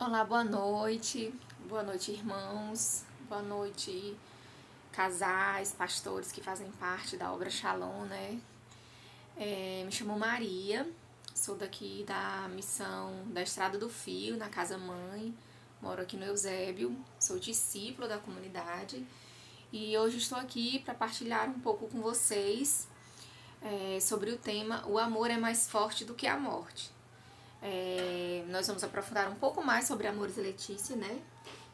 Olá, boa noite, irmãos, boa noite, casais, pastores que fazem parte da obra Shalom, né? Me chamo Maria, sou daqui da missão da Estrada do Fio, na Casa Mãe, moro aqui no Eusébio, sou discípula da comunidade e hoje estou aqui para partilhar um pouco com vocês sobre o tema O Amor é Mais Forte do que a Morte. Nós vamos aprofundar um pouco mais sobre Amoris Laetitia, né?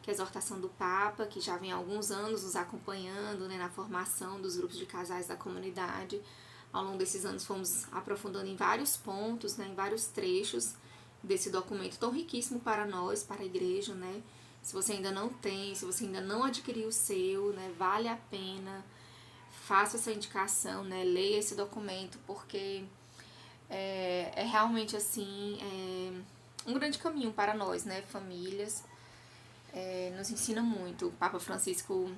Que é a exortação do Papa, que já vem há alguns anos nos acompanhando, né, na formação dos grupos de casais da comunidade. Ao longo desses anos fomos aprofundando em vários pontos, né, em vários trechos desse documento tão riquíssimo para nós, para a igreja, né? Se você ainda não tem, se você ainda não adquiriu o seu, né, vale a pena, faça essa indicação, né, leia esse documento, porque é realmente assim um grande caminho para nós, né, famílias, nos ensina muito. O Papa Francisco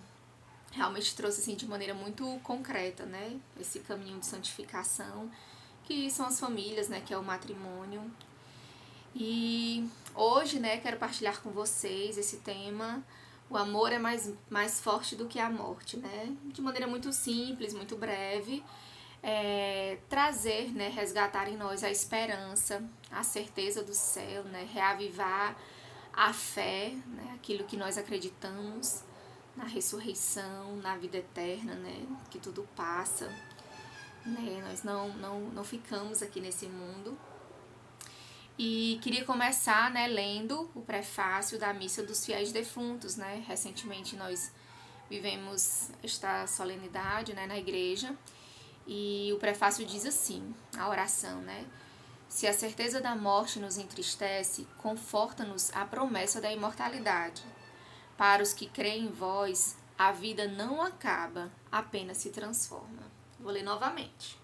realmente trouxe assim de maneira muito concreta, né, esse caminho de santificação que são as famílias, né, que é o matrimônio. E hoje, né, quero partilhar com vocês esse tema. O amor é mais forte do que a morte, né? De maneira muito simples, muito breve. Trazer, né, resgatar em nós a esperança, a certeza do céu, né, reavivar a fé, né, aquilo que nós acreditamos na ressurreição, na vida eterna, né, que tudo passa, né, nós não ficamos aqui nesse mundo. E queria começar, né, lendo o prefácio da Missa dos Fiéis Defuntos, né. Recentemente nós vivemos esta solenidade, né, na igreja. E o prefácio diz assim, a oração, né? Se a certeza da morte nos entristece, conforta-nos a promessa da imortalidade. Para os que creem em vós, a vida não acaba, apenas se transforma. Vou ler novamente.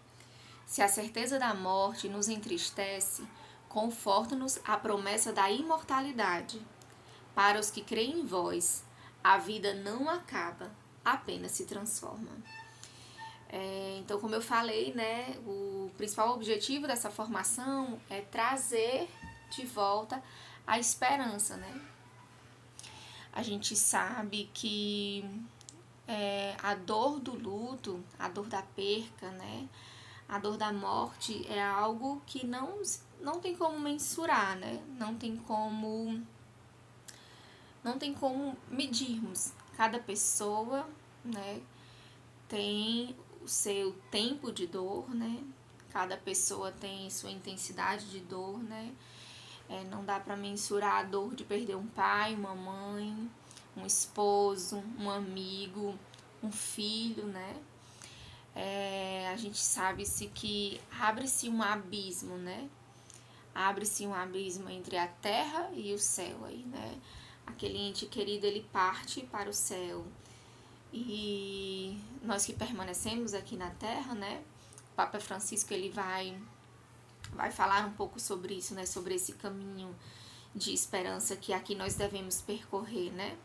Se a certeza da morte nos entristece, conforta-nos a promessa da imortalidade. Para os que creem em vós, a vida não acaba, apenas se transforma. Então, como eu falei, né, o principal objetivo dessa formação é trazer de volta a esperança, né? A gente sabe que a dor do luto, a dor da perca, né, a dor da morte é algo que não tem como mensurar, né? Não tem como medirmos. Cada pessoa, né, tem o seu tempo de dor, né? Cada pessoa tem sua intensidade de dor, né? Não dá para mensurar a dor de perder um pai, uma mãe, um esposo, um amigo, um filho, né? A gente sabe-se que abre-se um abismo, né? Abre-se um abismo entre a terra e o céu aí, né? Aquele ente querido, ele parte para o céu. E nós que permanecemos aqui na Terra, né? O Papa Francisco, ele vai falar um pouco sobre isso, né? Sobre esse caminho de esperança que aqui nós devemos percorrer, né?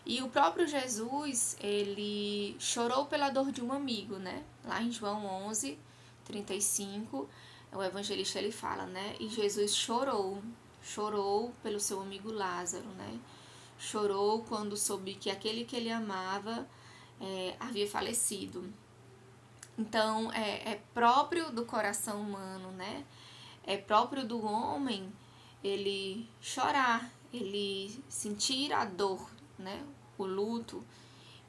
E o próprio Jesus, ele chorou pela dor de um amigo, né? Lá em João 11, 35, o evangelista, ele fala, né? E Jesus chorou pelo seu amigo Lázaro, né? Chorou quando soube que aquele que ele amava havia falecido. Então, é próprio do coração humano, né? É próprio do homem ele chorar, ele sentir a dor, né? O luto,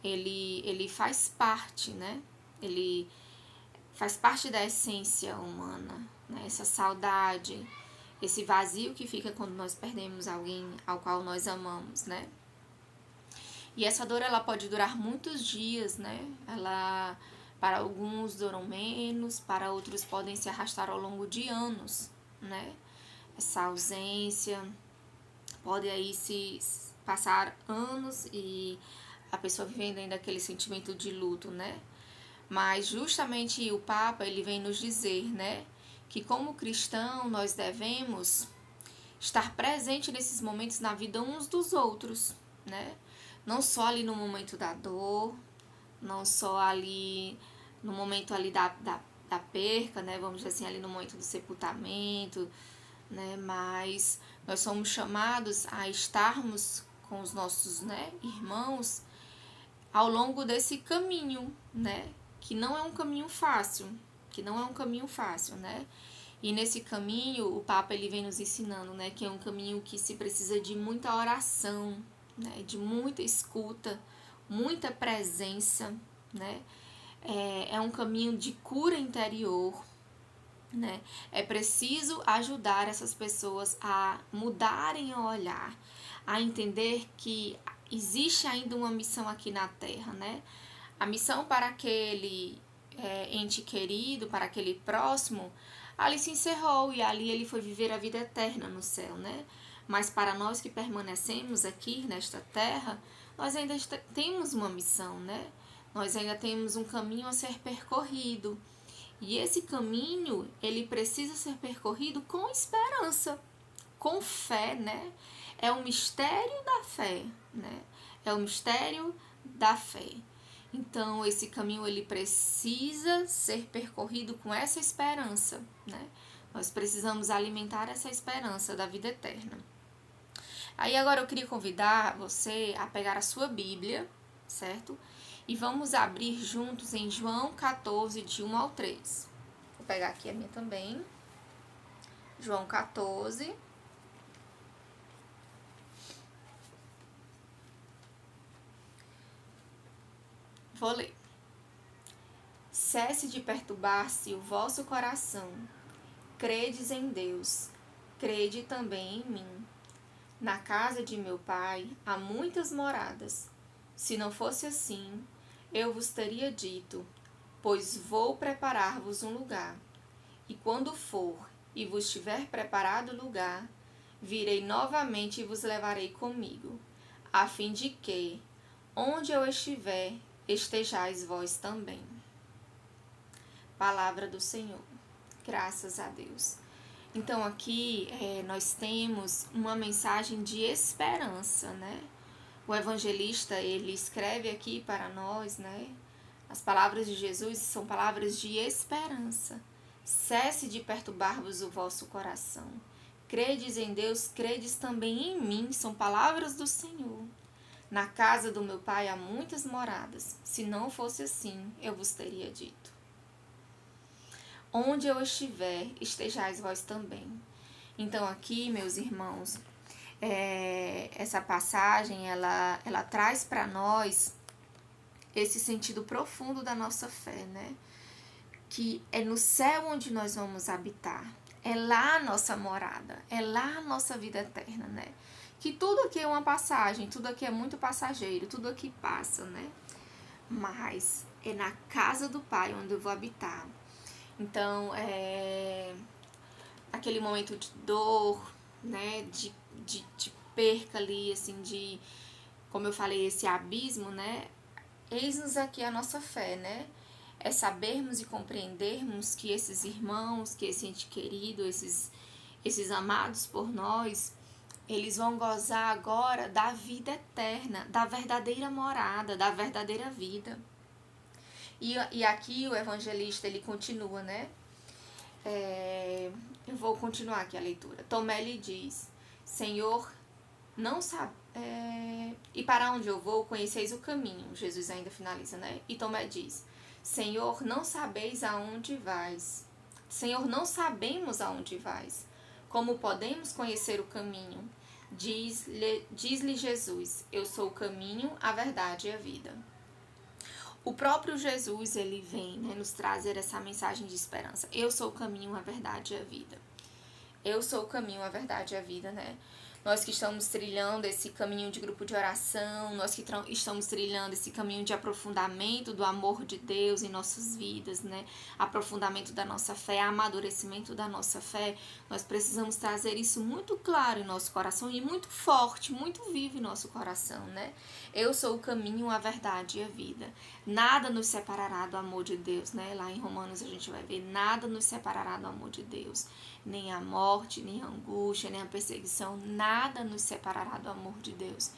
ele faz parte, né? Ele faz parte da essência humana, né? Essa saudade, esse vazio que fica quando nós perdemos alguém ao qual nós amamos, né? E essa dor, ela pode durar muitos dias, né? Ela, para alguns duram menos, para outros podem se arrastar ao longo de anos, né? Essa ausência pode aí se passar anos e a pessoa vivendo ainda aquele sentimento de luto, né? Mas justamente o Papa, ele vem nos dizer, né? Que como cristão nós devemos estar presente nesses momentos na vida uns dos outros, né? Não só ali no momento da dor, não só ali no momento ali da perca, né? Vamos dizer assim, ali no momento do sepultamento, né? Mas Nós somos chamados a estarmos com os nossos, né, irmãos ao longo desse caminho, né, que não é um caminho fácil, né? E nesse caminho, o Papa ele vem nos ensinando, né, que é um caminho que se precisa de muita oração, né, de muita escuta, muita presença, né? É um caminho de cura interior, né? É preciso ajudar essas pessoas a mudarem o olhar, a entender que existe ainda uma missão aqui na Terra, né? A missão para aquele ente querido, para aquele próximo, ali se encerrou e ali ele foi viver a vida eterna no céu, né? Mas para nós que permanecemos aqui nesta terra, nós ainda temos uma missão, né? Nós ainda temos um caminho a ser percorrido. E esse caminho, ele precisa ser percorrido com esperança, com fé, né? É o mistério da fé, né? É o mistério da fé. Então, esse caminho, ele precisa ser percorrido com essa esperança, né? Nós precisamos alimentar essa esperança da vida eterna. Aí, agora eu queria convidar você a pegar a sua Bíblia, certo? E vamos abrir juntos em João 14, de 1 ao 3. Vou pegar aqui a minha também. João 14. Vou ler. Cesse de perturbar-se o vosso coração. Credes em Deus, crede também em mim. Na casa de meu pai há muitas moradas. Se não fosse assim, eu vos teria dito, pois vou preparar-vos um lugar. E quando for e vos tiver preparado lugar, virei novamente e vos levarei comigo, a fim de que, onde eu estiver, estejais vós também. Palavra do Senhor. Graças a Deus. Então aqui nós temos uma mensagem de esperança, né? O evangelista, ele escreve aqui para nós, né? As palavras de Jesus são palavras de esperança. Cesse de perturbar-vos o vosso coração. Credes em Deus, credes também em mim, são palavras do Senhor. Na casa do meu pai há muitas moradas. Se não fosse assim, eu vos teria dito. Onde eu estiver, estejais vós também. Então aqui, meus irmãos, essa passagem, ela traz para nós esse sentido profundo da nossa fé, né? Que é no céu onde nós vamos habitar. É lá a nossa morada, é lá a nossa vida eterna, né? Que tudo aqui é uma passagem, tudo aqui é muito passageiro, tudo aqui passa, né? Mas é na casa do Pai onde eu vou habitar. Então, aquele momento de dor, né, de perca ali, assim, de, como eu falei, esse abismo, né, eis-nos aqui a nossa fé, né, é sabermos e compreendermos que esses irmãos, que esse ente querido, esses amados por nós, eles vão gozar agora da vida eterna, da verdadeira morada, da verdadeira vida. E aqui o evangelista, ele continua, né? Eu vou continuar aqui a leitura. Tomé lhe diz, Senhor, não sabe... e para onde eu vou, conheceis o caminho. Jesus ainda finaliza, né? E Tomé diz, Senhor, não sabeis aonde vais. Senhor, não sabemos aonde vais. Como podemos conhecer o caminho? Diz-lhe Jesus, eu sou o caminho, a verdade e a vida. O próprio Jesus, ele vem, né, nos trazer essa mensagem de esperança. Eu sou o caminho, a verdade e a vida. Eu sou o caminho, a verdade e a vida, né? Nós que estamos trilhando esse caminho de grupo de oração, nós que estamos trilhando esse caminho de aprofundamento do amor de Deus em nossas vidas, né? Aprofundamento da nossa fé, amadurecimento da nossa fé, nós precisamos trazer isso muito claro em nosso coração e muito forte, muito vivo em nosso coração, né? Eu sou o caminho, a verdade e a vida. Nada nos separará do amor de Deus, né? Lá em Romanos a gente vai ver, nada nos separará do amor de Deus. Nem a morte, nem a angústia, nem a perseguição, nada nos separará do amor de Deus.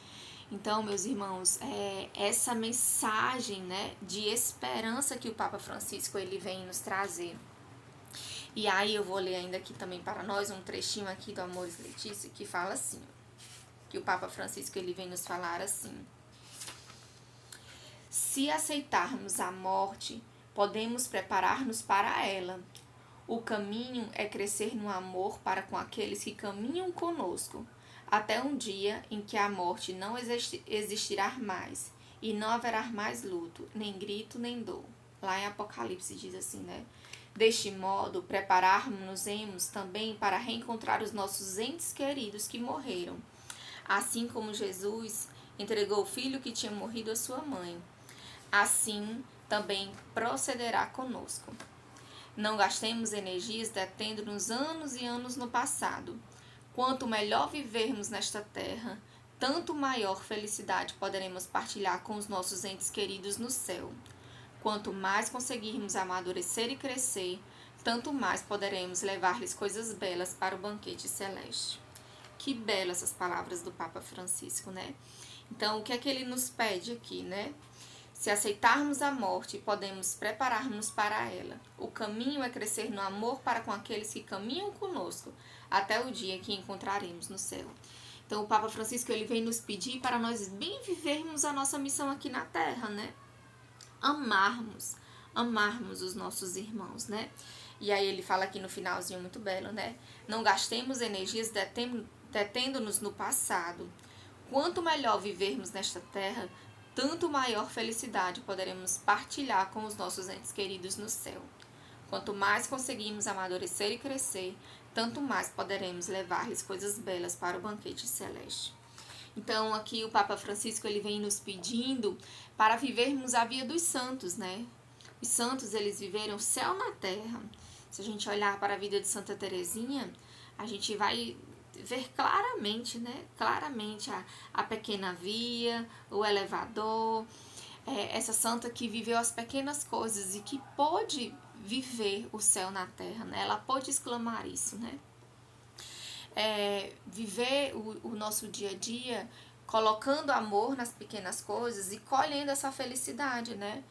Então, meus irmãos, essa mensagem, né, de esperança que o Papa Francisco ele vem nos trazer. E aí eu vou ler ainda aqui também para nós um trechinho aqui do Amores Letícia, que fala assim, que o Papa Francisco ele vem nos falar assim: se aceitarmos a morte, podemos preparar-nos para ela. O caminho é crescer no amor para com aqueles que caminham conosco, até um dia em que a morte não existirá mais, e não haverá mais luto, nem grito, nem dor. Lá em Apocalipse diz assim, né? Deste modo, prepararmos-nos também para reencontrar os nossos entes queridos que morreram, assim como Jesus entregou o filho que tinha morrido à sua mãe. Assim também procederá conosco. Não gastemos energias detendo-nos anos e anos no passado. Quanto melhor vivermos nesta terra, tanto maior felicidade poderemos partilhar com os nossos entes queridos no céu. Quanto mais conseguirmos amadurecer e crescer, tanto mais poderemos levar-lhes coisas belas para o banquete celeste. Que belas essas palavras do Papa Francisco, né? Então, o que é que ele nos pede aqui, né? Se aceitarmos a morte, podemos preparar-nos para ela. O caminho é crescer no amor para com aqueles que caminham conosco, até o dia que encontraremos no céu. Então, o Papa Francisco ele vem nos pedir para nós bem vivermos a nossa missão aqui na Terra, né? Amarmos os nossos irmãos, né? E aí ele fala aqui no finalzinho muito belo, né? Não gastemos energias detendo-nos no passado. Quanto melhor vivermos nesta terra, tanto maior felicidade poderemos partilhar com os nossos entes queridos no céu. Quanto mais conseguimos amadurecer e crescer, tanto mais poderemos levar-lhes coisas belas para o banquete celeste. Então, aqui o Papa Francisco ele vem nos pedindo para vivermos a via dos santos, né? Os santos, eles viveram o céu na terra. Se a gente olhar para a vida de Santa Teresinha, a gente vai ver claramente, né? Claramente a pequena via, o elevador, essa santa que viveu as pequenas coisas e que pôde viver o céu na terra, né? Ela pôde exclamar isso, né? Viver o nosso dia a dia colocando amor nas pequenas coisas e colhendo essa felicidade, né?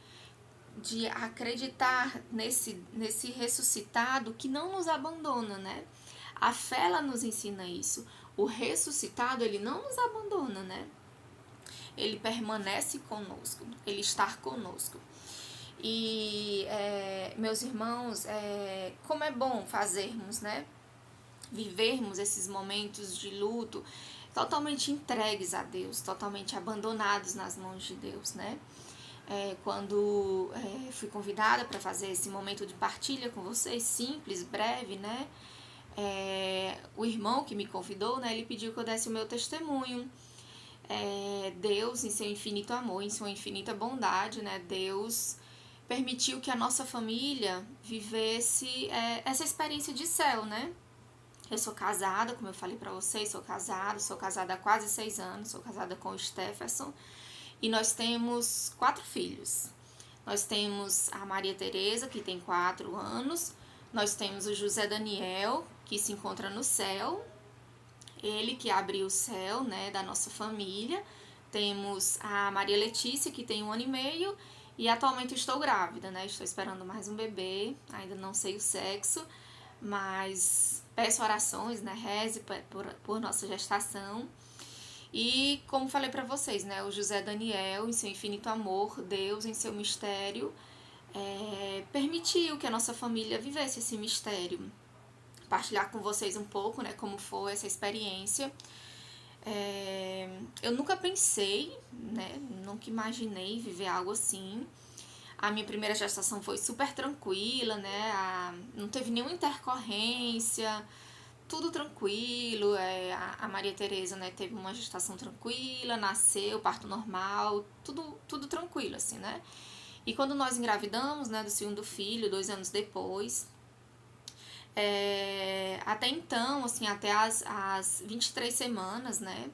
De acreditar nesse ressuscitado que não nos abandona, né? A fé, ela nos ensina isso. O ressuscitado, ele não nos abandona, né? Ele permanece conosco, ele está conosco. E, meus irmãos, como é bom fazermos, né? Vivermos esses momentos de luto totalmente entregues a Deus, totalmente abandonados nas mãos de Deus, né? Quando fui convidada para fazer esse momento de partilha com vocês, simples, breve, né? O irmão que me convidou, né? Ele pediu que eu desse o meu testemunho. Deus, em seu infinito amor, em sua infinita bondade, né? Deus permitiu que a nossa família vivesse essa experiência de céu, né? Eu sou casada, como eu falei pra vocês, sou casada há quase 6 anos, sou casada com o Stefferson, e nós temos 4 filhos. Nós temos a Maria Tereza, que tem 4 anos, nós temos o José Daniel, que se encontra no céu, ele que abriu o céu, né, da nossa família. Temos a Maria Letícia, que tem 1 ano e meio, e atualmente eu estou grávida, né, estou esperando mais um bebê, ainda não sei o sexo, mas peço orações, né, reze por nossa gestação. E como falei para vocês, né, o José Daniel, em seu infinito amor, Deus em seu mistério, permitiu que a nossa família vivesse esse mistério. Partilhar com vocês um pouco, né, como foi essa experiência. Eu nunca pensei, né, nunca imaginei viver algo assim. A minha primeira gestação foi super tranquila, né? Não teve nenhuma intercorrência, tudo tranquilo. A Maria Tereza, né, teve uma gestação tranquila, nasceu, parto normal, tudo tranquilo, assim, né? E quando nós engravidamos, né, do segundo filho, 2 anos depois, até então, assim, até as 23 semanas, né?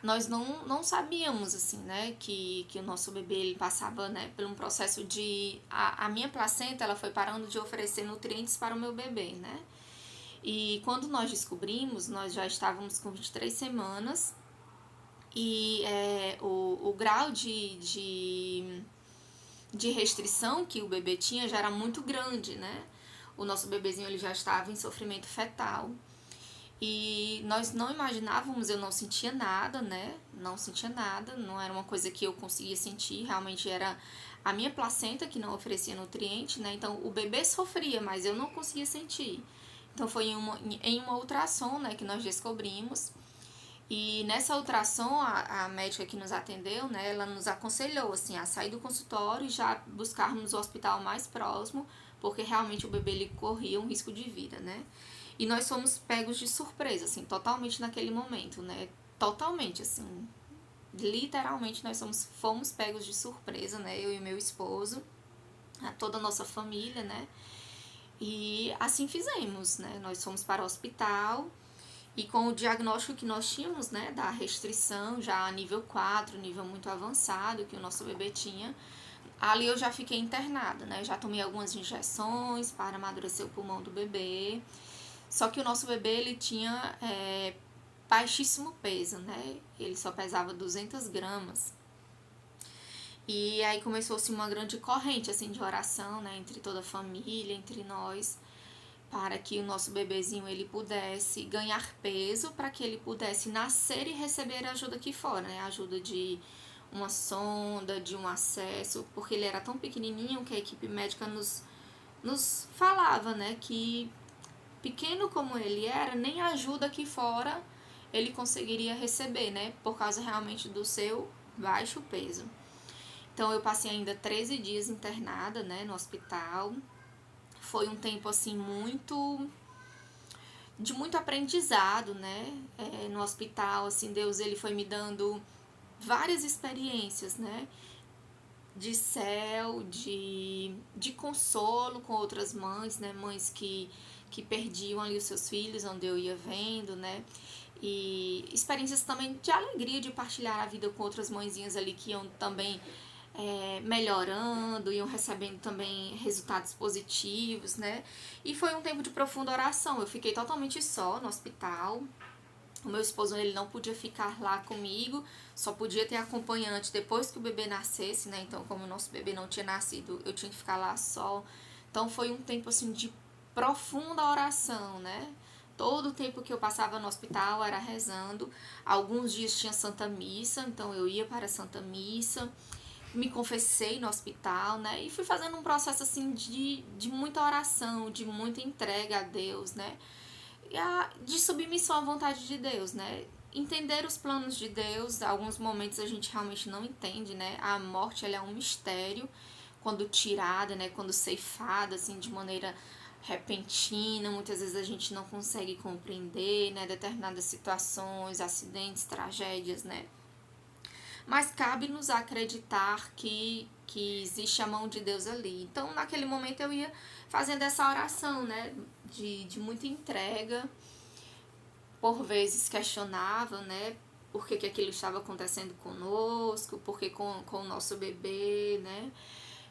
Nós não sabíamos, assim, né, que o nosso bebê ele passava, né, por um processo de... A minha placenta, ela foi parando de oferecer nutrientes para o meu bebê, né? E quando nós descobrimos, nós já estávamos com 23 semanas e o grau de restrição que o bebê tinha já era muito grande, né? o nosso bebezinho ele já estava em sofrimento fetal. E nós não imaginávamos, eu não sentia nada, né? Não sentia nada, não era uma coisa que eu conseguia sentir, realmente era a minha placenta que não oferecia nutriente, né? Então o bebê sofria, mas eu não conseguia sentir. Então foi em uma ultrassom, né, que nós descobrimos. E nessa ultrassom, a médica que nos atendeu, né, ela nos aconselhou, assim, a sair do consultório e já buscarmos o hospital mais próximo, porque realmente o bebê ele corria um risco de vida, né? E nós fomos pegos de surpresa, assim, totalmente naquele momento, né? Totalmente, assim, literalmente nós fomos pegos de surpresa, né? Eu e meu esposo, toda a nossa família, né? E assim fizemos, né? Nós fomos para o hospital e com o diagnóstico que nós tínhamos, né, da restrição já a nível 4, nível muito avançado que o nosso bebê tinha, ali eu já fiquei internada, né? Já tomei algumas injeções para amadurecer o pulmão do bebê. Só que o nosso bebê, ele tinha baixíssimo peso, né? Ele só pesava 200 gramas. E aí começou-se uma grande corrente, assim, de oração, né? Entre toda a família, entre nós, para que o nosso bebezinho, ele pudesse ganhar peso, para que ele pudesse nascer e receber ajuda aqui fora, né? Ajuda de uma sonda, de um acesso, porque ele era tão pequenininho que a equipe médica nos falava, né? Que pequeno como ele era, nem ajuda aqui fora ele conseguiria receber, né? Por causa realmente do seu baixo peso. Então eu passei ainda 13 dias internada, né, no hospital. Foi um tempo assim de muito aprendizado, né? No hospital, assim, Deus ele foi me dando várias experiências, né? De céu, de consolo com outras mães, né? Mães que perdiam ali os seus filhos, onde eu ia vendo, né? E experiências também de alegria de partilhar a vida com outras mãezinhas ali que iam também melhorando, iam recebendo também resultados positivos, né? E foi um tempo de profunda oração. Eu fiquei totalmente só no hospital. O meu esposo ele não podia ficar lá comigo, só podia ter acompanhante depois que o bebê nascesse, né? Então, como o nosso bebê não tinha nascido, eu tinha que ficar lá só. Então, foi um tempo assim de profunda oração, né? Todo o tempo que eu passava no hospital era rezando. Alguns dias tinha Santa Missa, então eu ia para a Santa Missa. Me confessei no hospital, né? E fui fazendo um processo assim de muita oração, de muita entrega a Deus, né? De submissão à vontade de Deus, né? Entender os planos de Deus, alguns momentos a gente realmente não entende, né? A morte, ela é um mistério, quando tirada, né? Quando ceifada, assim, de maneira repentina, muitas vezes a gente não consegue compreender, né? Determinadas situações, acidentes, tragédias, né? Mas cabe-nos acreditar que existe a mão de Deus ali. Então, naquele momento eu ia fazendo essa oração, né? De muita entrega. Por vezes questionava, né? Por que aquilo estava acontecendo conosco, por que com o nosso bebê, né?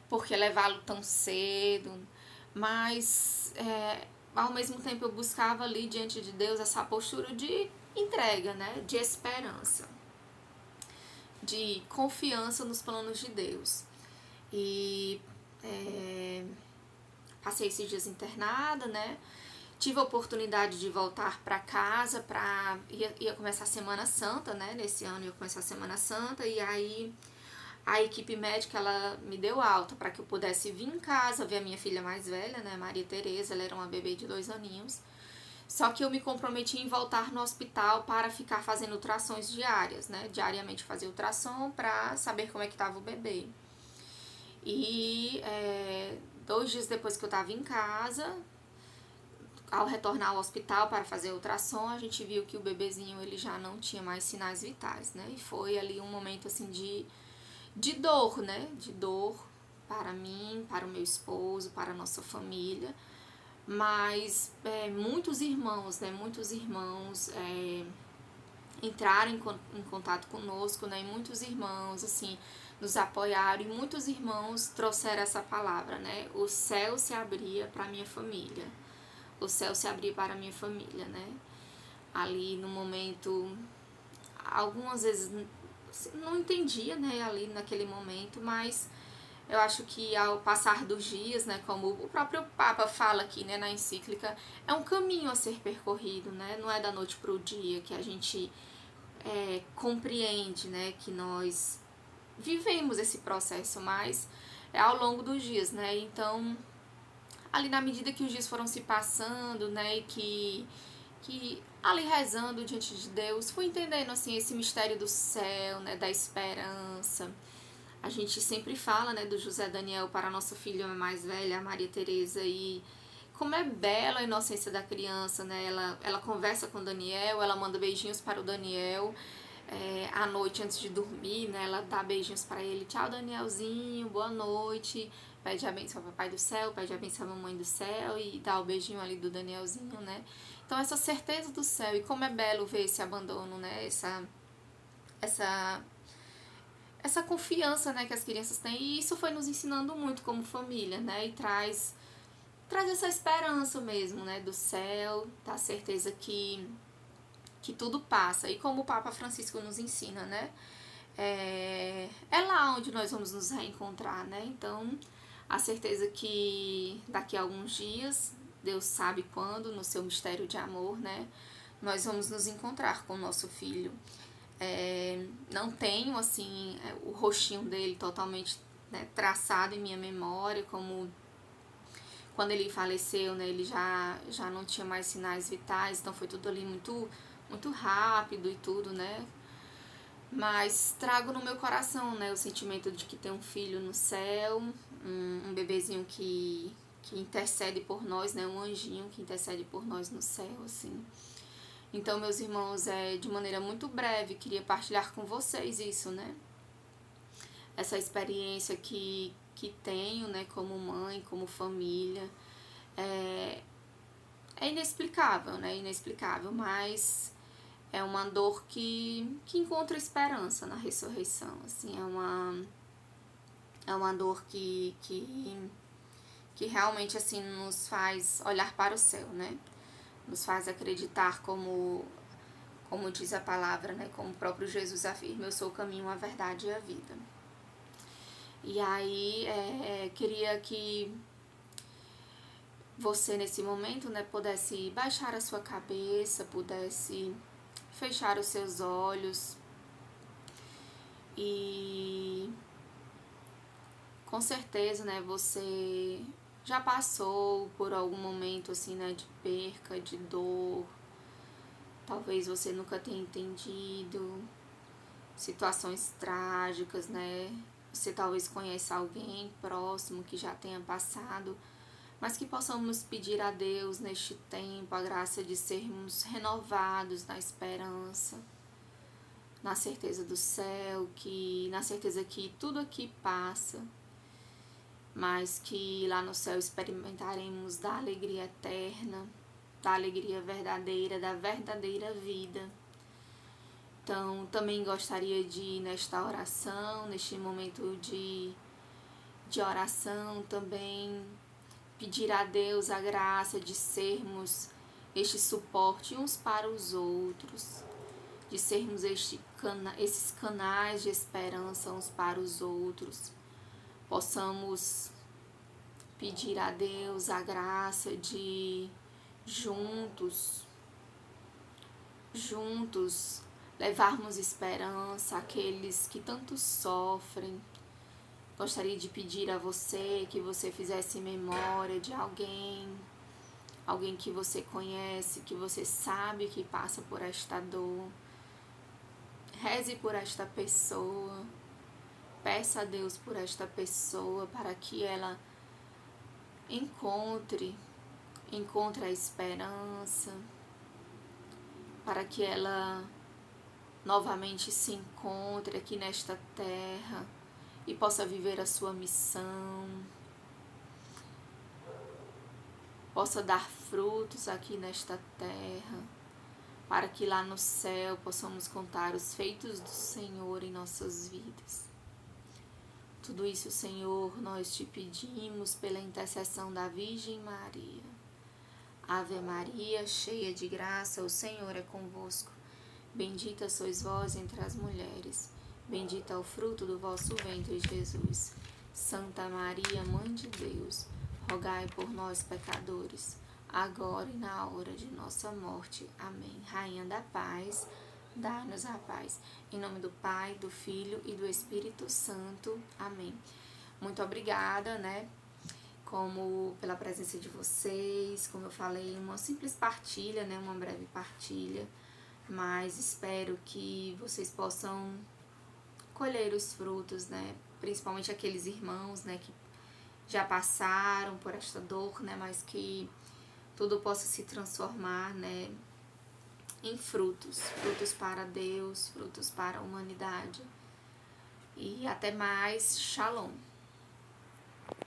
Por que levá-lo tão cedo. Mas, ao mesmo tempo, eu buscava ali diante de Deus essa postura de entrega, né? De esperança, de confiança nos planos de Deus. E passei esses dias internada, né? Tive a oportunidade de voltar para casa, ia começar a Semana Santa, né? Nesse ano ia começar a Semana Santa, e aí a equipe médica, ela me deu alta para que eu pudesse vir em casa ver a minha filha mais velha, né? Maria Tereza, ela era uma bebê de 2 aninhos. Só que eu me comprometi em voltar no hospital para ficar fazendo ultrassons diárias, né? Diariamente fazer ultrassom para saber como é que estava o bebê. E 2 dias depois que eu estava em casa, ao retornar ao hospital para fazer ultrassom, a gente viu que o bebezinho ele já não tinha mais sinais vitais, né? E foi ali um momento assim de dor, né? De dor para mim, para o meu esposo, para a nossa família. Mas muitos irmãos, né? Muitos irmãos entraram em contato conosco, né? E muitos irmãos, assim, nos apoiaram. E muitos irmãos trouxeram essa palavra, né? O céu se abria para a minha família. O céu se abria para a minha família, né? Ali no momento, algumas vezes não entendia, né? Ali naquele momento, mas Eu acho que ao passar dos dias, né, como o próprio Papa fala aqui, né, na encíclica, é um caminho a ser percorrido, né, não é da noite para o dia que a gente compreende, né, que nós vivemos esse processo, mas é ao longo dos dias, né, então ali na medida que os dias foram se passando, né, e que ali rezando diante de Deus, fui entendendo, assim, esse mistério do céu, né, da esperança. A gente sempre fala, né, do José Daniel para a nossa filha mais velha, a Maria Teresa, e como é bela a inocência da criança, né, ela conversa com o Daniel, ela manda beijinhos para o Daniel, à noite antes de dormir, né, ela dá beijinhos para ele, tchau Danielzinho, boa noite, pede a bênção ao papai do céu, pede a bênção à mamãe do céu e dá o beijinho ali do Danielzinho, né. Então essa certeza do céu, e como é belo ver esse abandono, né, essa confiança, né, que as crianças têm, e isso foi nos ensinando muito como família, né, e traz essa esperança mesmo, né, do céu, da certeza que tudo passa, e como o Papa Francisco nos ensina, né, é lá onde nós vamos nos reencontrar, né, então a certeza que daqui a alguns dias, Deus sabe quando, no seu mistério de amor, né, nós vamos nos encontrar com o nosso filho. Não tenho, assim, o rostinho dele totalmente, né, traçado em minha memória, como quando ele faleceu, né, ele já não tinha mais sinais vitais, então foi tudo ali muito rápido e tudo, né, mas trago no meu coração, né, o sentimento de que tem um filho no céu, um bebezinho que intercede por nós, né, um anjinho que intercede por nós no céu, assim. Então, meus irmãos, de maneira muito breve, queria partilhar com vocês isso, né, essa experiência que tenho, né, como mãe, como família, é inexplicável, né, inexplicável, mas é uma dor que encontra esperança na ressurreição, assim, é uma dor que realmente, assim, nos faz olhar para o céu, né, nos faz acreditar como diz a palavra, né, como o próprio Jesus afirma, eu sou o caminho, a verdade e a vida. E aí, queria que você, nesse momento, né, pudesse baixar a sua cabeça, pudesse fechar os seus olhos e com certeza, né, você já passou por algum momento, assim, né, de perca, de dor, talvez você nunca tenha entendido situações trágicas, né, você talvez conheça alguém próximo que já tenha passado, mas que possamos pedir a Deus neste tempo a graça de sermos renovados na esperança, na certeza do céu, na certeza que tudo aqui passa, mas que lá no céu experimentaremos da alegria eterna, da alegria verdadeira, da verdadeira vida. Então, também gostaria de, nesta oração, neste momento de oração, também pedir a Deus a graça de sermos este suporte uns para os outros, de sermos esses canais de esperança uns para os outros. Possamos pedir a Deus a graça de juntos levarmos esperança àqueles que tanto sofrem. Gostaria de pedir a você que você fizesse memória de alguém que você conhece, que você sabe que passa por esta dor. Reze por esta pessoa, peça a Deus por esta pessoa para que ela encontre a esperança, para que ela novamente se encontre aqui nesta terra e possa viver a sua missão, possa dar frutos aqui nesta terra, para que lá no céu possamos contar os feitos do Senhor em nossas vidas. Tudo isso, Senhor, nós te pedimos pela intercessão da Virgem Maria. Ave Maria, cheia de graça, o Senhor é convosco. Bendita sois vós entre as mulheres, bendito é o fruto do vosso ventre, Jesus. Santa Maria, Mãe de Deus, rogai por nós, pecadores, agora e na hora de nossa morte. Amém. Rainha da paz, dai-nos a paz. Em nome do Pai, do Filho e do Espírito Santo. Amém. Muito obrigada, né? Como pela presença de vocês, como eu falei, uma simples partilha, né? Uma breve partilha. Mas espero que vocês possam colher os frutos, né? Principalmente aqueles irmãos, né, que já passaram por esta dor, né, mas que tudo possa se transformar, né, em frutos, frutos para Deus, frutos para a humanidade. E até mais, Shalom.